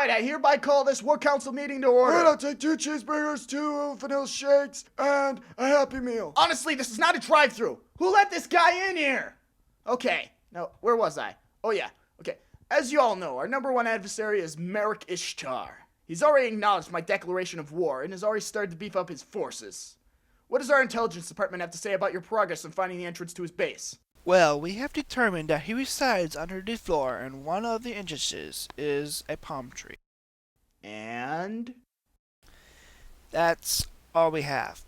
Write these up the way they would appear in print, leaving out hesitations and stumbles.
Alright, I hereby call this War Council meeting to order. Alright, I'll take 2 cheeseburgers, 2 vanilla shakes, and a Happy Meal. Honestly, this is not a drive-thru. Who let this guy in here? Okay, now, where was I? Oh yeah, okay. As you all know, our #1 adversary is Marik Ishtar. He's already acknowledged my declaration of war and has already started to beef up his forces. What does our intelligence department have to say about your progress in finding the entrance to his base? Well, we have determined that he resides under the floor and one of the entrances is a palm tree. And? That's all we have.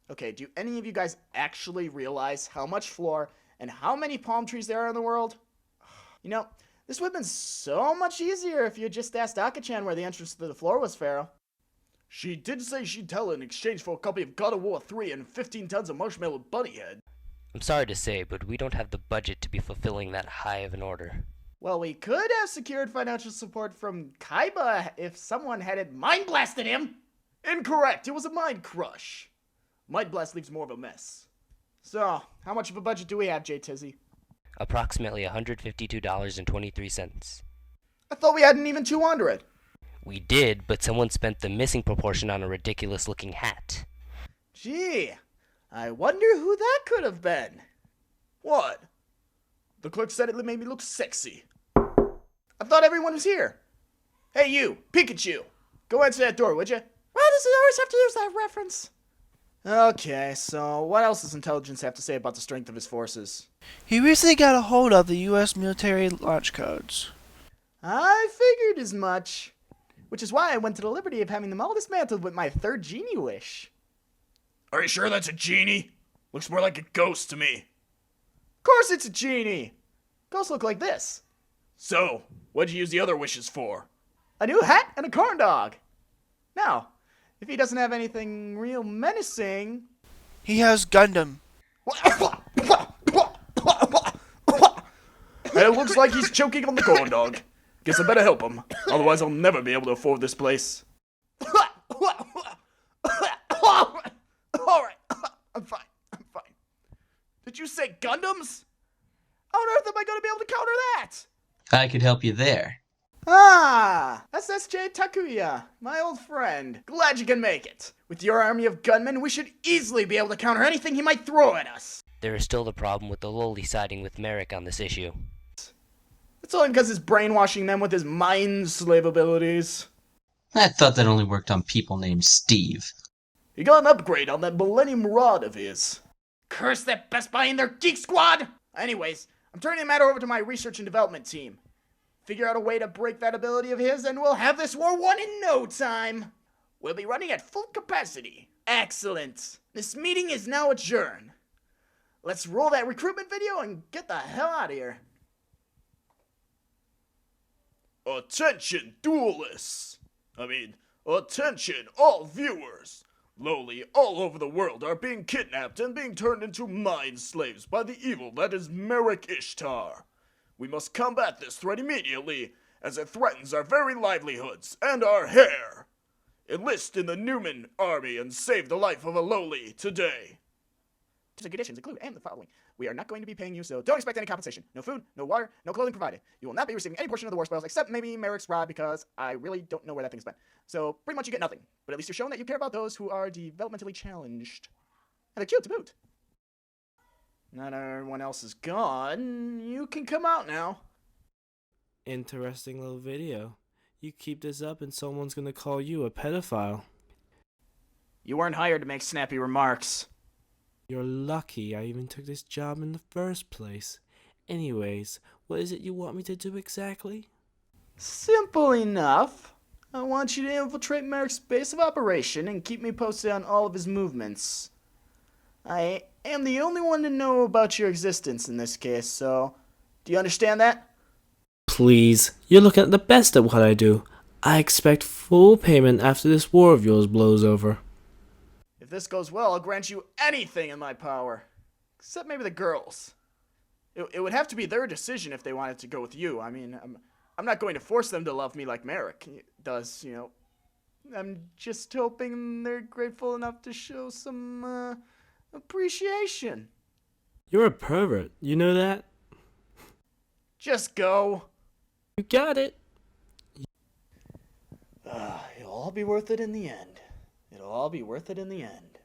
Okay, do any of you guys actually realize how much floor and how many palm trees there are in the world? You know, this would have been so much easier if you had just asked Aka-chan where the entrance to the floor was, Pharaoh. She did say she'd tell in exchange for a copy of God of War 3 and 15 tons of marshmallow bunny head. I'm sorry to say, but we don't have the budget to be fulfilling that high of an order. Well, we could have secured financial support from Kaiba if someone hadn't mind blasted him. Incorrect, it was a mind crush. Mind blast leaves more of a mess. So, how much of a budget do we have, J. Tizzy? Approximately $152.23. I thought we hadn't even 200. We did, but someone spent the missing proportion on a ridiculous-looking hat. Gee, I wonder who that could have been. What? The clerk said it made me look sexy. I thought everyone was here. Hey you, Pikachu, go answer that door, would you? Why does it always have to use that reference? Okay, so what else does intelligence have to say about the strength of his forces? He recently got a hold of the U.S. military launch codes. I figured as much. Which is why I went to the liberty of having them all dismantled with my 3rd genie wish. Are you sure that's a genie? Looks more like a ghost to me. Of course it's a genie! Ghosts look like this. So, what'd you use the other wishes for? A new hat and a corn dog. Now, if he doesn't have anything real menacing... He has Gundam. It looks like he's choking on the corn dog. Guess I better help him, otherwise I'll never be able to afford this place. Alright, I'm fine. Did you say Gundams? How on earth am I going to be able to counter that? I could help you there. Ah, SSJ Takuya, my old friend. Glad you can make it. With your army of gunmen, we should easily be able to counter anything he might throw at us. There is still the problem with the lowly siding with Marik on this issue. It's only because he's brainwashing them with his mind slave abilities. I thought that only worked on people named Steve. He got an upgrade on that Millennium Rod of his. Curse that Best Buy and their Geek Squad! Anyways, I'm turning the matter over to my research and development team. Figure out a way to break that ability of his and we'll have this war won in no time. We'll be running at full capacity. Excellent. This meeting is now adjourned. Let's roll that recruitment video and get the hell out of here. Attention, duelists! Attention, all viewers! Lowly all over the world are being kidnapped and being turned into mind slaves by the evil that is Marik Ishtar. We must combat this threat immediately, as it threatens our very livelihoods and our hair. Enlist in the Newman army and save the life of a lowly today. Terms and conditions include and the following. We are not going to be paying you, so don't expect any compensation. No food, no water, no clothing provided. You will not be receiving any portion of the war spoils except maybe Marik's rod because I really don't know where that thing's been. So pretty much you get nothing. But at least you're showing that you care about those who are developmentally challenged. And they're cute to boot. Now that everyone else is gone, you can come out now. Interesting little video. You keep this up and someone's gonna call you a pedophile. You weren't hired to make snappy remarks. You're lucky I even took this job in the first place. Anyways, what is it you want me to do exactly? Simple enough. I want you to infiltrate Marik's base of operation and keep me posted on all of his movements. I am the only one to know about your existence in this case, so do you understand that? Please, you're looking at the best at what I do. I expect full payment after this war of yours blows over. If this goes well, I'll grant you anything in my power. Except maybe the girls. It would have to be their decision if they wanted to go with you. I mean, I'm not going to force them to love me like Marik does, you know. I'm just hoping they're grateful enough to show some, appreciation. You're a pervert, you know that? Just go. You got it. It'll all be worth it in the end. It'll all be worth it in the end.